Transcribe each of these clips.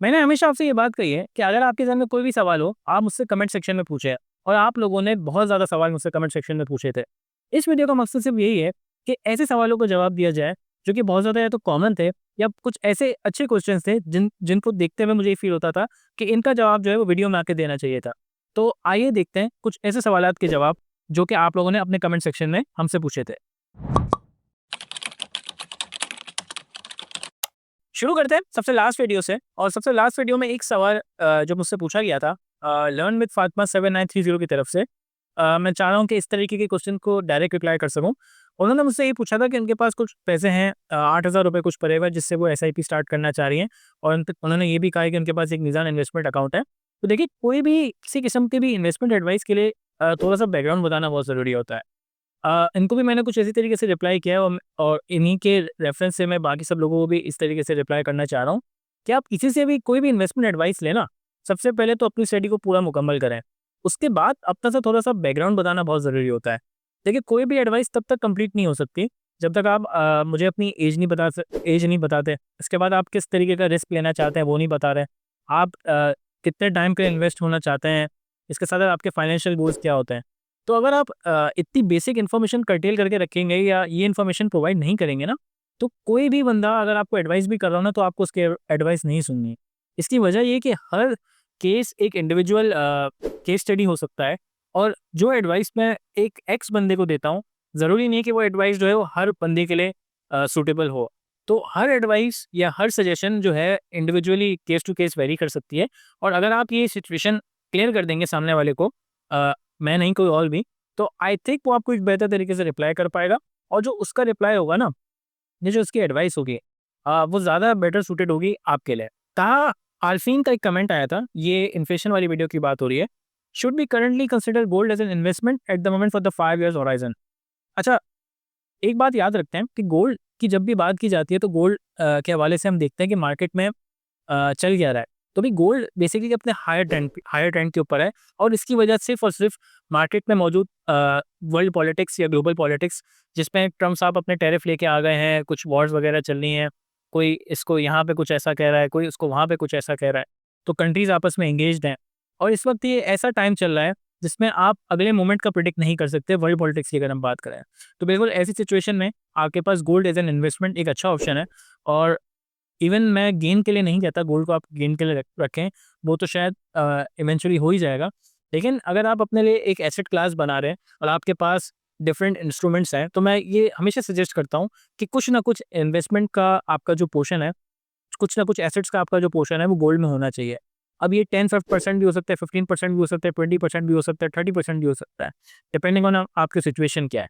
मैंने हमेशा आपसे ये बात कही है कि अगर आपके ज़हन में कोई भी सवाल हो, आप मुझसे कमेंट सेक्शन में पूछें और आप लोगों ने बहुत ज़्यादा सवाल मुझसे कमेंट सेक्शन में पूछे थे। इस वीडियो का मकसद सिर्फ़ यही है कि ऐसे सवालों को जवाब दिया जाए, जो कि बहुत ज़्यादा या तो कॉमन थे या कुछ ऐसे अच्छे क्वेश्चन्स थे जिनको देखते हुए मुझे ये फ़ील होता था कि इनका जवाब जो है वो वीडियो में आके देना चाहिए था। तो आइए देखते हैं कुछ ऐसे सवालात के जवाब, जो कि आप लोगों ने अपने कमेंट सेक्शन में हमसे पूछे थे। शुरू करते हैं सबसे लास्ट वीडियो से। और सबसे लास्ट वीडियो में एक सवाल जो मुझसे पूछा गया था लर्न विद फातिमा 7930 की तरफ से। मैं चाह रहा हूँ कि इस तरीके के क्वेश्चन को डायरेक्ट रिप्लाई कर सकूँ। उन्होंने मुझसे ये पूछा था कि उनके पास कुछ पैसे हैं, 8,000 रुपये कुछ पड़े हुए हैं, जिससे वो एसआईपी स्टार्ट करना चाह रही हैं। और उन्होंने ये भी कहा है कि उनके पास एक निज़ान इन्वेस्टमेंट अकाउंट है। तो देखिए, कोई भी किसी किस्म के भी इन्वेस्टमेंट एडवाइस के लिए थोड़ा-सा बैकग्राउंड बताना बहुत ज़रूरी होता है। इनको भी मैंने कुछ इसी तरीके से रिप्लाई किया है और इन्हीं के रेफरेंस से मैं बाकी सब लोगों को भी इस तरीके से रिप्लाई करना चाह रहा हूँ कि आप किसी से भी कोई भी इन्वेस्टमेंट एडवाइस लेना, सबसे पहले तो अपनी स्टडी को पूरा मुकम्मल करें। उसके बाद अपना सा थोड़ा-सा बैकग्राउंड बताना बहुत ज़रूरी होता है। देखिए, कोई भी एडवाइस तब तक कंप्लीट नहीं हो सकती, जब तक आप मुझे अपनी एज नहीं बताते। इसके बाद आप किस तरीके का रिस्क लेना चाहते हैं, वो नहीं बता रहे। आप कितने टाइम के लिए इन्वेस्ट होना चाहते हैं, इसके साथ-साथ आपके फाइनेंशियल गोल्स क्या होते हैं। तो अगर आप इतनी बेसिक इन्फॉर्मेशन कर्टेल करके रखेंगे या ये इन्फॉर्मेशन प्रोवाइड नहीं करेंगे ना, तो कोई भी बंदा अगर आपको एडवाइस भी कर रहा हो ना, तो आपको उसकी एडवाइस नहीं सुननी है। इसकी वजह ये है कि हर केस एक इंडिविजुअल केस स्टडी हो सकता है। और जो एडवाइस मैं एक एक्स बंदे को देता हूँ, ज़रूरी नहीं है कि वो एडवाइस जो है वो हर बंदे के लिए सूटेबल हो। तो हर एडवाइस या हर सजेशन जो है individually case to case vary कर सकती है। और अगर आप ये सिचुएशन क्लियर कर देंगे सामने वाले को, मैं नहीं कोई और भी, तो आई थिंक वो आपको एक बेहतर तरीके से रिप्लाई कर पाएगा। और जो उसका रिप्लाई होगा ना, ये जो उसकी एडवाइस होगी, वो ज़्यादा बेटर सूटेड होगी आपके लिए। ताहा आरफीन का एक कमेंट आया था, ये इन्फ्लेशन वाली वीडियो की बात हो रही है। Should be currently consider gold as an investment at the moment for the 5 years horizon. अच्छा, एक बात याद रखते हैं कि गोल्ड की जब भी बात की जाती है, तो गोल्ड के हवाले से हम देखते हैं कि मार्केट में चल क्या रहा है। तो भी गोल्ड बेसिकली अपने हायर ट्रेंड के ऊपर है। और इसकी वजह सिर्फ़ और सिर्फ़ मार्केट में मौजूद वर्ल्ड पॉलिटिक्स या ग्लोबल पॉलिटिक्स, जिसमें ट्रम्प साहब अपने टैरिफ लेके आ गए हैं, कुछ वॉर्स वगैरह चल रही हैं। कोई इसको यहाँ पे कुछ ऐसा कह रहा है, कोई उसको वहाँ पे कुछ ऐसा कह रहा है। तो कंट्रीज़ आपस में एंगेज्ड हैं। और इस वक़्त ये ऐसा टाइम चल रहा है, जिसमें आप अगले मोमेंट का प्रेडिक्ट नहीं कर सकते वर्ल्ड पॉलिटिक्स की अगर हम बात करें। तो बिल्कुल ऐसी सिचुएशन में आपके पास गोल्ड एज़ एन इन्वेस्टमेंट एक अच्छा ऑप्शन है। और इवन मैं गेन के लिए नहीं कहता गोल्ड को आप गेन के लिए रखें, वो तो शायद इवेंचुअली हो ही जाएगा। लेकिन अगर आप अपने लिए एक एसेट क्लास बना रहे हैं और आपके पास डिफरेंट इंस्ट्रूमेंट्स हैं, तो मैं ये हमेशा सजेस्ट करता हूँ कि कुछ ना कुछ इन्वेस्टमेंट का आपका जो पोर्शन है, कुछ ना कुछ एसेट्स का आपका जो पोर्शन है, वो गोल्ड में होना चाहिए। अब ये 10% भी हो सकता है, 15% भी हो सकता है, 20% भी हो सकता है, 30% भी हो सकता है, डिपेंडिंग ऑन आपकी सिचुएशन क्या है।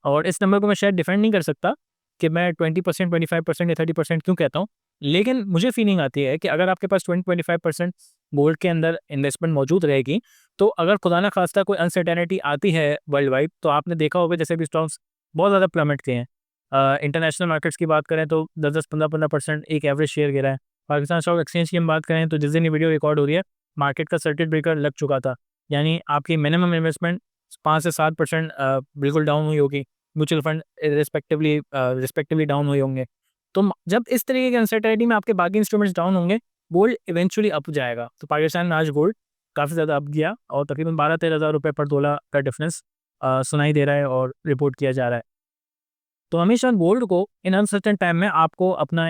और इस नंबर को मैं शायद डिफेंड नहीं कर सकता कि मैं 20%, 25% या 30% क्यों कहता हूँ। लेकिन मुझे फीलिंग आती है कि अगर आपके पास 20-25% गोल्ड के अंदर इन्वेस्टमेंट मौजूद रहेगी, तो अगर खुदा ना खास्ता कोई अनसर्टेनिटी आती है वर्ल्ड वाइड, तो आपने देखा होगा जैसे भी स्टॉक्स बहुत ज़्यादा प्लमेट किए हैं। इंटरनेशनल मार्केट्स की बात करें तो 10-10, 15-15% एक एवरेज शेयर गिरा है। पाकिस्तान स्टॉक एक्सचेंज की हम बात करें तो जिस दिन ये वीडियो रिकॉर्ड हो रही है, मार्केट का सर्किट ब्रेकर लग चुका था। यानी आपकी मिनिमम इन्वेस्टमेंट 5 से 7% बिल्कुल डाउन हुई होगी। म्यूचुअल फंड रिस्पेक्टिवली डाउन हुए होंगे। तो जब इस तरीके की अनसर्टेनिटी में आपके बाकी इंस्ट्रूमेंट्स डाउन होंगे, गोल्ड इवेंचुअली अप जाएगा। तो पाकिस्तान में आज गोल्ड काफ़ी ज़्यादा अप गया और तकरीबन 12-13 हज़ार रुपये पर तोला का डिफरेंस सुनाई दे रहा है और रिपोर्ट किया जा रहा है। तो हमेशा गोल्ड को इन अनसर्टेन टाइम में आपको अपना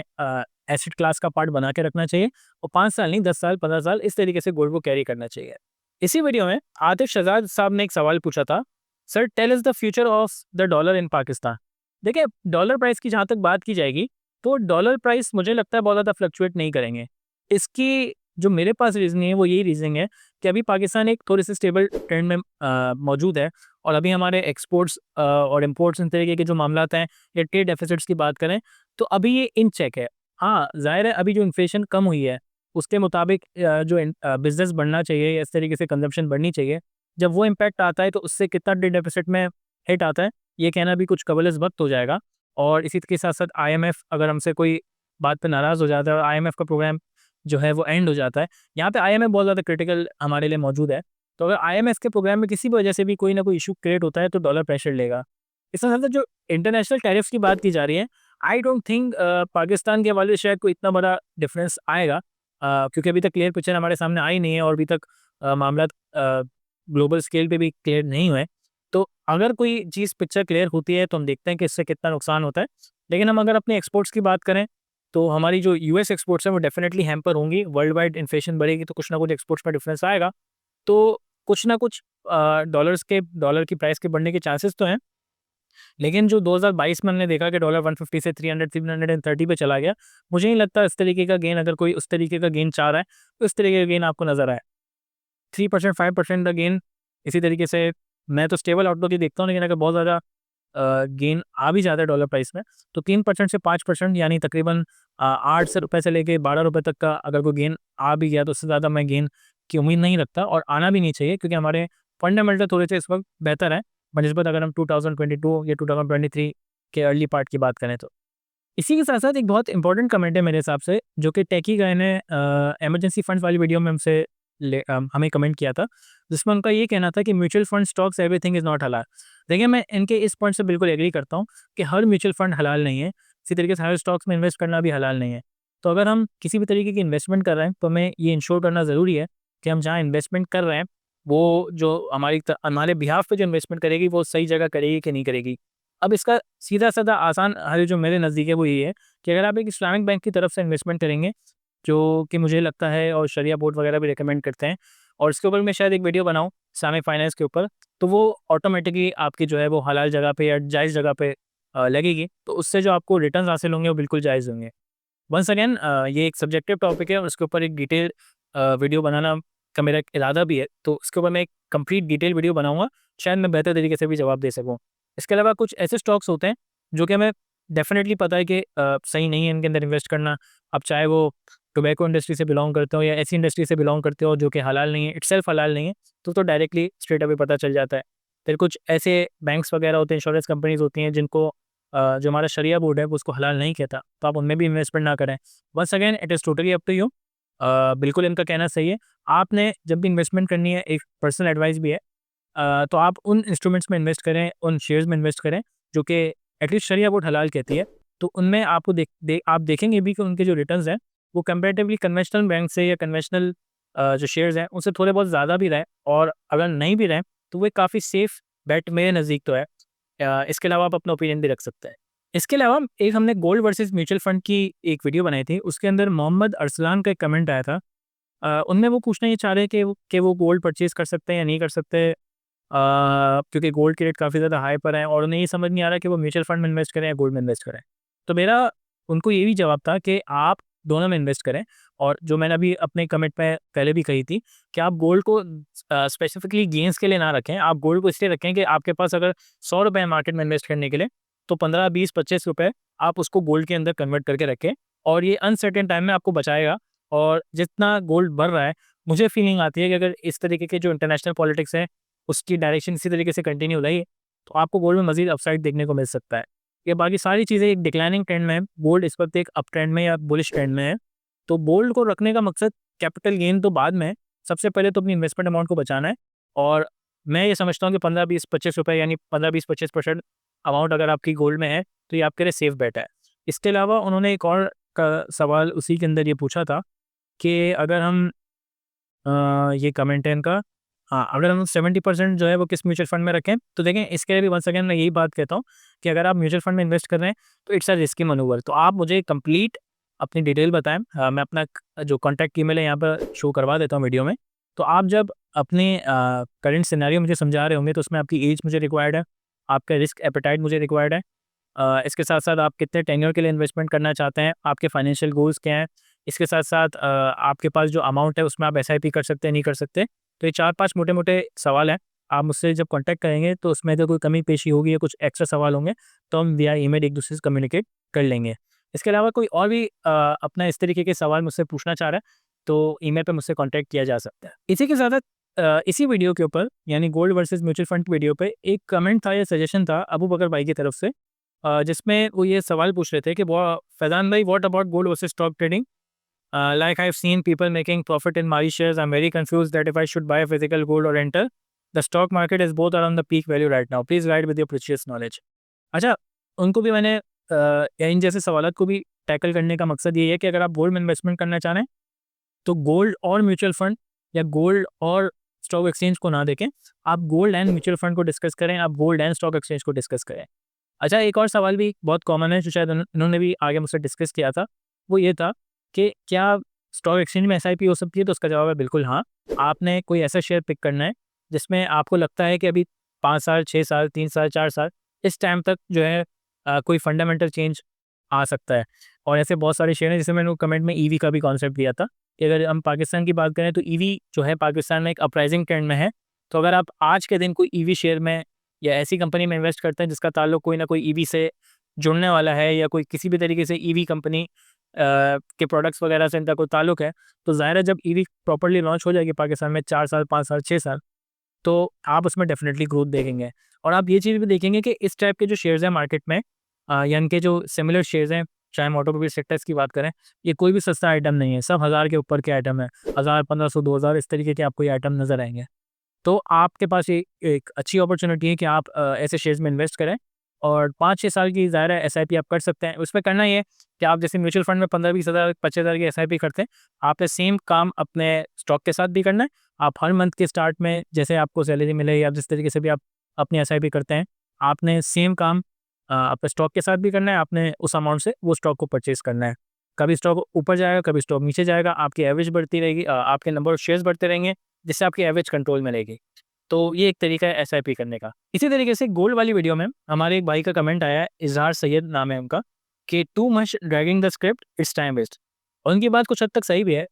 एसेट क्लास का पार्ट बना के रखना चाहिए। और 5 साल नहीं, 10 साल, 15 साल इस तरीके से गोल्ड को कैरी करना चाहिए। इसी वीडियो में आतिफ शहजाद साहब ने एक सवाल पूछा था, sir tell us the future of the dollar in Pakistan. देखिए, डॉलर प्राइस की जहाँ तक बात की जाएगी, तो डॉलर प्राइस मुझे लगता है बहुत ज़्यादा फ्लक्चुएट नहीं करेंगे। इसकी जो मेरे पास रीज़निंग है वो यही रीज़निंग है कि अभी पाकिस्तान एक थोड़े से स्टेबल ट्रेंड में मौजूद है। और अभी हमारे एक्सपोर्ट्स और इम्पोर्ट्स इन तरीके के जो मामलात हैं या ट्रेड डेफिसिट्स की बात करें, तो अभी ये इन चेक है। हाँ, ज़ाहिर है अभी जो इन्फ्लेशन कम हुई है, उसके मुताबिक जो बिज़नेस बढ़ना चाहिए या इस तरीके से कंज़म्पशन बढ़नी चाहिए, जब वो इम्पैक्ट आता है तो उससे कितना ट्रेड डेफिसिट में हिट आता है, ये कहना भी कुछ कबल-ए-वक़्त हो जाएगा। और इसी के साथ-साथ आईएमएफ अगर हमसे कोई बात पे नाराज़ हो जाता है और आईएमएफ का प्रोग्राम जो है वो एंड हो जाता है, यहाँ पे आईएमएफ बहुत ज़्यादा क्रिटिकल हमारे लिए मौजूद है। तो अगर आईएमएफ के प्रोग्राम में किसी भी वजह से भी कोई ना कोई इश्यू क्रिएट होता है, तो डॉलर प्रेशर लेगा। इसके साथ-साथ जो इंटरनेशनल टैरिफ्स की बात की जा रही है, आई डोंट थिंक पाकिस्तान के हवाले से शायद कोई इतना बड़ा डिफरेंस आएगा। क्योंकि अभी तक क्लियर पिक्चर हमारे सामने आई नहीं है और अभी तक मामला ग्लोबल स्केल पे भी क्लियर नहीं हुए। तो अगर कोई चीज़ पिक्चर क्लियर होती है तो हम देखते हैं कि इससे कितना नुकसान होता है। लेकिन हम अगर अपने एक्सपोर्ट्स की बात करें तो हमारी जो यूएस एक्सपोर्ट्स हैं वो डेफिनेटली हैम्पर होंगी। वर्ल्ड वाइड इन्फ्लेशन बढ़ेगी तो कुछ ना कुछ एक्सपोर्ट्स में डिफरेंस आएगा। तो कुछ ना कुछ डॉलर की प्राइस के बढ़ने के चांसेस तो हैं। लेकिन जो 2022 में हमने देखा कि डॉलर 150 से 330 पे चला गया, मुझे नहीं लगता इस तरीके का गेन, अगर कोई उस तरीके का गेन चाह रहा है तो इस तरीके का गेन आपको नजर आए। 3% 5% का गेन इसी तरीके से मैं तो स्टेबल आउटलुक ही देखता हूँ। लेकिन अगर बहुत ज़्यादा गेन आ भी जाता है डॉलर प्राइस में तो 3% से 5% यानी तकरीबन 8 से रुपये से लेके 12 रुपये तक का अगर कोई गेन आ भी गया तो उससे ज़्यादा मैं गेन की उम्मीद नहीं रखता और आना भी नहीं चाहिए, क्योंकि हमारे फंडामेंटल थोड़े से इस वक्त बेहतर है बनस्बत अगर हम 2022 या 2023 के अर्ली पार्ट की बात करें तो। इसी के साथ साथ एक बहुत इंपॉर्टेंट कमेंट है मेरे हिसाब से, जो कि टेकी गाय ने इमरजेंसी फंड्स वाली वीडियो में हमें कमेंट किया था, जिसमें उनका ये कहना था कि mutual fund stocks everything is not हलाल। देखिए, मैं इनके इस पॉइंट से बिल्कुल एग्री करता हूँ कि हर म्यूचुअल फंड हलाल नहीं है, इसी तरीके से हर स्टॉक्स में इन्वेस्ट करना भी हलाल नहीं है। तो अगर हम किसी भी तरीके की इन्वेस्टमेंट कर रहे हैं तो हमें ये इंश्योर करना ज़रूरी है कि हम जहाँ इन्वेस्टमेंट कर रहे हैं वो जो हमारे बिहाफ पे जो इन्वेस्टमेंट करेगी वो सही जगह करेगी कि नहीं करेगी। अब इसका सीधा-साधा आसान हल जो मेरे नज़दीक है वो ये है कि अगर आप एक इस्लामिक बैंक की तरफ से इन्वेस्टमेंट करेंगे, जो कि मुझे लगता है और शरिया बोर्ड वगैरह भी रिकमेंड करते हैं, और इसके ऊपर मैं शायद एक वीडियो बनाऊँ इस्लामिक फाइनेंस के ऊपर, तो वो ऑटोमेटिकली आपकी जो है वो हलाल जगह पे या जायज़ जगह पे लगेगी। तो उससे जो आपको रिटर्न्स हासिल होंगे वो बिल्कुल जायज़ होंगे। वंस अगेन ये एक सब्जेक्टिव टॉपिक है और उसके ऊपर एक डिटेल वीडियो बनाना का मेरा एक इरादा भी है, तो उसके ऊपर मैं एक कंप्लीट डिटेल वीडियो बनाऊँगा, शायद मैं बेहतर तरीके से भी जवाब दे सकूँ। इसके अलावा कुछ ऐसे स्टॉक्स होते हैं जो कि हमें डेफ़िनेटली पता है कि सही नहीं है इनके अंदर इन्वेस्ट करना। अब चाहे वो टोबैको इंडस्ट्री से बिलॉन्ग करते हो या ऐसी इंडस्ट्री से बिलॉन्ग करते हो जो कि हलाल नहीं है, इटसेल्फ हलाल नहीं है, तो डायरेक्टली स्ट्रेट अवे पता चल जाता है। फिर कुछ ऐसे बैंक्स वगैरह होते हैं, इंश्योरेंस कंपनीज़ होती हैं जिनको जो हमारा शरिया बोर्ड है वो उसको हलाल नहीं कहता, तो आप उनमें भी इन्वेस्टमेंट ना करें। Once again it is totally up to you. बिल्कुल इनका कहना सही है। आपने जब भी इन्वेस्टमेंट करनी है, एक पर्सनल एडवाइस भी है, तो आप उन इंस्ट्रूमेंट्स में इन्वेस्ट करें, उन शेयर्स में इन्वेस्ट करें जो कि एटलीस्ट शरिया बोर्ड हलाल कहती है। तो उनमें आपको आप देखेंगे भी कि उनके जो रिटर्न्स हैं वो कंपैरेटिवली कन्वेंशनल बैंक से या कन्वेंशनल जो शेयर्स हैं उनसे थोड़े बहुत ज़्यादा भी रहें, और अगर नहीं भी रहें तो वो काफ़ी सेफ बेट मेरे नज़दीक तो है। इसके अलावा आप अपना ओपिनियन भी रख सकते हैं। इसके अलावा एक हमने गोल्ड वर्सेस म्यूचुअल फंड की एक वीडियो बनाई थी, उसके अंदर मोहम्मद अरसलान का एक कमेंट आया था। उनमें वो पूछना ये चाह रहे हैं कि वो गोल्ड परचेज़ कर सकते हैं या नहीं कर सकते, क्योंकि गोल्ड के रेट काफ़ी ज़्यादा हाई पर हैं और उन्हें ये समझ नहीं आ रहा कि वो म्यूचुअल फंड में इन्वेस्ट करें या गोल्ड में इन्वेस्ट करें। तो मेरा उनको ये भी जवाब था कि आप दोनों में इन्वेस्ट करें, और जो मैंने अभी अपने कमेंट में पहले भी कही थी कि आप गोल्ड को स्पेसिफिकली गेन्स के लिए ना रखें, आप गोल्ड को इसलिए रखें कि आपके पास अगर ₹100 है मार्केट में इन्वेस्ट करने के लिए, तो 15, 20, ₹25 आप उसको गोल्ड के अंदर कन्वर्ट करके रखें, और ये अनसर्टेन टाइम में आपको बचाएगा। और जितना गोल्ड बढ़ रहा है, मुझे फीलिंग आती है कि अगर इस तरीके के जो इंटरनेशनल पॉलिटिक्स है उसकी डायरेक्शन इसी तरीके से कंटिन्यू रही, तो आपको गोल्ड में मज़ीद अपसाइड देखने को मिल सकता है। ये बाकी सारी चीज़ें एक डिक्लाइनिंग ट्रेंड में है, गोल्ड इस वक्त एक अप ट्रेंड में या बुलिश ट्रेंड में है। तो गोल्ड को रखने का मकसद कैपिटल गेन तो बाद में है, सबसे पहले तो अपनी इन्वेस्टमेंट अमाउंट को बचाना है। और मैं ये समझता हूँ कि 15, 20, ₹25 यानी 15, 20, 25% अमाउंट अगर आपकी गोल्ड में है, तो ये आपके लिए सेफ बेट है। इसके अलावा उन्होंने एक और का सवाल उसी के अंदर ये पूछा था कि अगर हम ये कमेंट है इनका, हाँ, अगर हम 70% जो है वो किस म्यूचुअल फंड में रखें, तो देखें इसके लिए भी वंस अगेन मैं यही बात कहता हूँ कि अगर आप म्यूचुअल फंड में इन्वेस्ट कर रहे हैं तो इट्स अ रिस्की मैनूवर। तो आप मुझे कंप्लीट अपनी डिटेल बताएं, मैं अपना जो कॉन्टैक्ट ईमेल है यहाँ पर शो करवा देता हूँ वीडियो में। तो आप जब अपने करंट सिनेरियो मुझे समझा रहे होंगे तो उसमें आपकी एज मुझे रिक्वायर्ड है, आपका रिस्क एपेटाइट मुझे रिक्वायर्ड है, इसके साथ-साथ आप कितने टेन्योर के लिए इन्वेस्टमेंट करना चाहते हैं, आपके फाइनेंशियल गोल्स क्या हैं, इसके साथ-साथ आपके पास जो अमाउंट है उसमें आप एसआईपी कर सकते हैं, नहीं कर सकते। तो ये 4-5 मोटे-मोटे सवाल हैं। आप मुझसे जब कॉन्टैक्ट करेंगे तो उसमें अगर कोई कमी-पेशी होगी या कुछ एक्स्ट्रा सवाल होंगे, तो हम विया ईमेल एक-दूसरे से कम्युनिकेट कर लेंगे। इसके अलावा कोई और भी अपना इस तरीके के सवाल मुझसे पूछना चाह रहा है, तो ईमेल पे मुझसे कॉन्टैक्ट किया जा सकता है। इसी के साथ-साथ इसी वीडियो के ऊपर यानी gold versus mutual fund video पे एक कमेंट था या सजेशन था अबू बकर भाई की तरफ से, जिसमें वो ये सवाल पूछ रहे थे कि फैज़ान भाई, what about gold versus stock trading? Like I've seen people making profit in Mari shares. I'm very confused that if I should buy a physical gold or enter. The stock market is both around the peak value right now. Please guide with your precious knowledge. अच्छा, उनको भी मैंने इन जैसे सवालों को भी tackle करने का मकसद ये है कि अगर आप गोल्ड में इन्वेस्टमेंट करना चाह रहे हैं तो गोल्ड और म्यूचुअल फंड या गोल्ड और स्टॉक एक्सचेंज को ना देखें, आप गोल्ड एंड म्यूचुअल फंड को डिस्कस करें, आप गोल्ड एंड स्टॉक एक्सचेंज को डिस्कस करें। अच्छा, एक और सवाल भी बहुत कॉमन है जो शायद इन्होंने भी आगे मुझसे डिस्कस किया था, वो ये था कि क्या स्टॉक एक्सचेंज में एसआईपी हो सकती है? तो उसका जवाब है बिल्कुल हाँ। आपने कोई ऐसा शेयर पिक करना है जिसमें आपको लगता है कि अभी 5 साल, 6 साल, 3 साल, 4 साल इस टाइम तक जो है कोई फंडामेंटल चेंज आ सकता है। और ऐसे बहुत सारे शेयर हैं, जैसे मैंने कमेंट में ईवी का भी कॉन्सेप्ट दिया था कि अगर हम पाकिस्तान की बात करें तो ईवी जो है पाकिस्तान में एक अपराइजिंग ट्रेंड में है। तो अगर आप आज के दिन कोई ईवी शेयर में या ऐसी कंपनी में इन्वेस्ट करते हैं जिसका ताल्लुक कोई ना कोई ईवी से जुड़ने वाला है या कोई किसी भी तरीके से ईवी कंपनी के प्रोडक्ट्स वगैरह से इनका कोई ताल्लुक है, तो ज़ाहिर है जब ईवी प्रॉपर्ली लॉन्च हो जाएगी पाकिस्तान में 4 साल, 5 साल, 6 साल, तो आप उसमें डेफिनेटली ग्रोथ देखेंगे। और आप ये चीज़ भी देखेंगे कि इस टाइप के जो शेयर्स हैं मार्केट में या इनके जो सिमिलर शेयर्स हैं, चाहे हम ऑटोमोबाइल सेक्टर्स की बात करें, ये कोई भी सस्ता आइटम नहीं है, सब 1000 के ऊपर के आइटम है। 1000, 1500, 2000 इस तरीके के आपको ये आइटम नज़र आएँगे। तो आपके पास ये एक अच्छी अपॉर्चुनिटी है कि आप ऐसे शेयर्स में इन्वेस्ट करें और 5-6 साल की ज़ाहिर है एसआईपी आप कर सकते हैं। उसमें करना ये है कि आप जैसे म्यूचुअल फंड में 15-20 हज़ार, 25 हज़ार की एसआईपी करते हैं, आपने सेम काम अपने स्टॉक के साथ भी करना है। आप हर मंथ के स्टार्ट में जैसे आपको सैलरी मिले या जिस तरीके से भी आप अपनी एसआईपी करते हैं, आपने सेम काम अपने स्टॉक के साथ भी करना है। आपने उस अमाउंट से वो स्टॉक को परचेज़ करना है। कभी स्टॉक ऊपर जाएगा, कभी स्टॉक नीचे जाएगा, आपकी एवरेज बढ़ती रहेगी, आपके नंबर ऑफ शेयर्स बढ़ते रहेंगे, जिससे आपकी एवरेज कंट्रोल में रहेगी। तो ये एक तरीका है एसआईपी करने का। इसी तरीके से गोल्ड वाली वीडियो में हमारे एक भाई का कमेंट आया है, इज़हार सैयद नाम है उनका, कि too much dragging the script it's time waste. और उनकी बात कुछ हद तक सही भी है।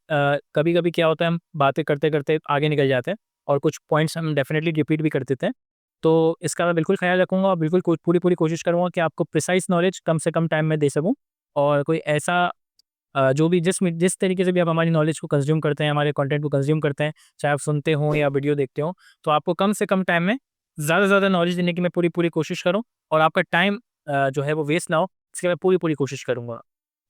कभी-कभी क्या होता है, हम बातें करते-करते आगे निकल जाते हैं और कुछ पॉइंट्स हम डेफिनिटली रिपीट भी कर देते हैं। तो इसका मैं बिल्कुल ख़्याल रखूँगा और बिल्कुल पूरी-पूरी कोशिश करूँगा कि आपको प्रिसाइज़ नॉलेज कम से कम टाइम में दे सकूँ। और कोई ऐसा जो भी जिस तरीके से भी आप हमारी नॉलेज को कंज़्यूम करते हैं, हमारे कंटेंट को कंज़्यूम करते हैं, चाहे आप सुनते हों या वीडियो देखते हो, तो आपको कम से कम टाइम में ज़्यादा से ज़्यादा नॉलेज देने की मैं पूरी-पूरी कोशिश करूँ और आपका टाइम जो है वो वेस्ट ना हो, इसकी मैं पूरी-पूरी कोशिश करूँगा।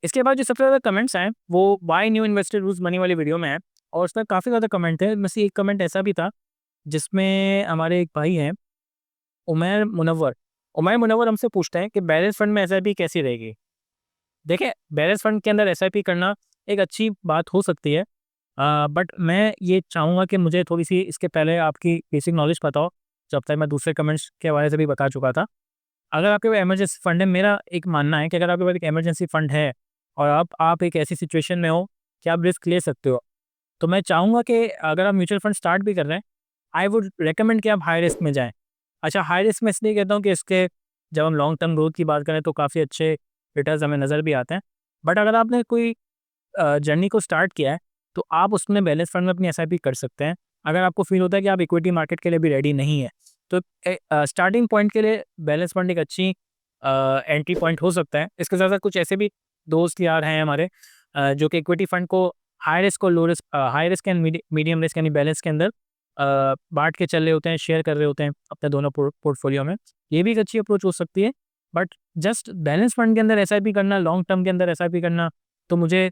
इसके बाद जो सबसे ज़्यादा कमेंट्स हैं, वो why new investor lose money वाली वीडियो में है और उसमें काफ़ी ज़्यादा कमेंट है। इनमें से एक कमेंट ऐसा भी था, जिसमें हमारे एक भाई हैं, उमैर मुनव्वर। उमैर मुनव्वर हमसे पूछते हैं कि बैलेंस फंड में एसआईपी कैसी रहेगी? देखिए, बैलेंस फंड के अंदर एसआईपी करना एक अच्छी बात हो सकती है। बट मैं ये चाहूँगा कि मुझे थोड़ी-सी इसके पहले आपकी बेसिक नॉलेज पता हो, जब तक मैं दूसरे कमेंट्स के हवाले से भी बता चुका था। अगर आपके पास इमरजेंसी फंड है, मेरा एक मानना है कि अगर आपके पास एक इमरजेंसी फंड है और आप एक ऐसी सिचुएशन में हो कि आप रिस्क ले सकते हो, तो मैं चाहूँगा कि अगर आप म्यूचुअल फंड स्टार्ट भी कर रहे हैं, आई वुड रिकमेंड कि आप हाई रिस्क में जाएँ। अच्छा, हाई रिस्क मैं इसलिए कहता हूँ कि इसके जब हम लॉन्ग टर्म ग्रोथ की बात करें तो काफ़ी अच्छे रिटर्न्स हमें नज़र भी आते हैं। बट अगर आपने कोई जर्नी को स्टार्ट किया है, तो आप उसमें बैलेंस फंड में अपनी एसआईपी कर सकते हैं। अगर आपको फ़ील होता है कि आप इक्विटी मार्केट के लिए भी रेडी नहीं है, तो स्टार्टिंग पॉइंट के लिए बैलेंस फंड एक अच्छी एंट्री पॉइंट हो सकता है। इसके साथ-साथ कुछ ऐसे भी दोस्त यार हैं हमारे जो कि इक्विटी फंड को हाई रिस्क और low risk, high risk and medium risk यानी बैलेंस के अंदर बाँट के चल रहे होते हैं, शेयर कर रहे होते हैं अपने दोनों पोर्टफोलियो में। ये भी एक अच्छी अप्रोच हो सकती है। बट जस्ट बैलेंस फंड के अंदर एसआईपी करना, लॉन्ग टर्म के अंदर एसआईपी करना, तो मुझे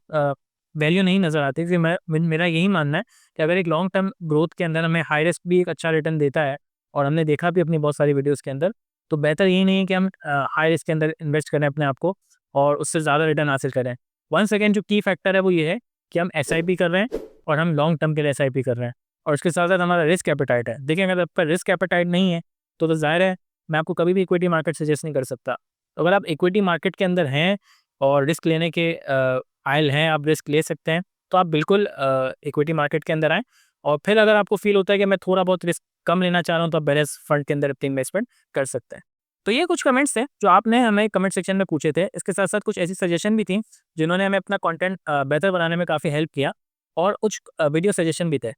वैल्यू नहीं नज़र आती, क्योंकि मेरा यही मानना है कि अगर एक लॉन्ग टर्म ग्रोथ के अंदर हमें हाई रिस्क भी एक अच्छा रिटर्न देता है और हमने देखा भी अपनी बहुत सारी वीडियोज़ के अंदर, तो बेहतर यही नहीं है कि हम हाई रिस्क के अंदर इन्वेस्ट करें अपने आप को और उससे ज़्यादा रिटर्न हासिल करें। वंस अगेन जो की फैक्टर है वो ये है कि हम एसआईपी कर रहे हैं और हम लॉन्ग टर्म के लिए एसआईपी कर रहे हैं और उसके साथ-साथ हमारा रिस्क एपेटाइट है। देखिए, अगर आपका रिस्क एपेटाइट नहीं है, तो ज़ाहिर है मैं आपको कभी भी इक्विटी मार्केट सजेस्ट नहीं कर सकता। तो अगर आप इक्विटी मार्केट के अंदर हैं और रिस्क लेने के आइल हैं, आप रिस्क ले सकते हैं, तो आप बिल्कुल इक्विटी मार्केट के अंदर आएँ। और फिर अगर आपको फ़ील होता है कि मैं थोड़ा बहुत रिस्क कम लेना चाह रहा हूँ, तो आप बैलेंस फंड के अंदर अपनी इन्वेस्टमेंट कर सकते हैं। तो ये कुछ कमेंट्स थे जो आपने हमें कमेंट सेक्शन में पूछे थे। इसके साथ-साथ कुछ ऐसी सजेशन भी थी जिन्होंने हमें अपना कंटेंट बेहतर बनाने में काफ़ी हेल्प किया और कुछ वीडियो सजेशन भी थे।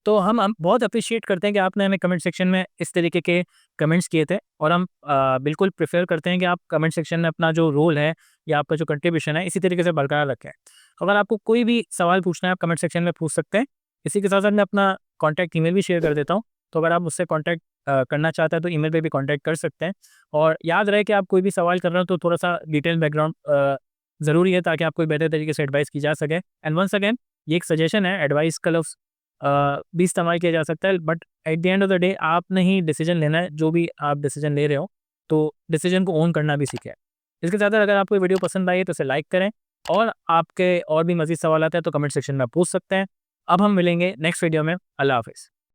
तो हम बहुत एप्रिशिएट करते हैं कि आपने हमें कमेंट सेक्शन में इस तरीके के कमेंट्स किए थे और हम बिल्कुल प्रेफ़र करते हैं कि आप कमेंट सेक्शन में अपना जो रोल है या आपका जो कंट्रीब्यूशन है, इसी तरीके से बरकरार रखें। अगर आपको कोई भी सवाल पूछना है, आप कमेंट सेक्शन में पूछ सकते हैं। इसी के साथ-साथ मैं अपना कॉन्टैक्ट ईमेल भी शेयर कर देता हूँ, तो अगर आप मुझसे कॉन्टैक्ट करना चाहते हैं, तो ईमेल पे भी कॉन्टैक्ट कर सकते हैं। और याद रहे कि आप कोई भी सवाल कर रहे हो, तो थोड़ा-सा डिटेल बैकग्राउंड ज़रूरी है, ताकि आपको बेहतर तरीके से एडवाइस की जा सके। एंड वंस अगेन, ये एक सजेशन है, एडवाइस का लफ्ज़ भी इस्तेमाल किया जा सकता है, but at the end of the day आपने ही डिसीजन लेना है। जो भी आप डिसीजन ले रहे हो, तो डिसीजन को ओन करना भी सीखें। इसके साथ साथ अगर आपको ये वीडियो पसंद आई है तो इसे लाइक करें, और आपके और भी मज़ीद सवाल आते हैं तो कमेंट सेक्शन में आप पूछ सकते हैं। अब हम मिलेंगे नेक्स्ट वीडियो में। अल्लाह हाफ़िज़।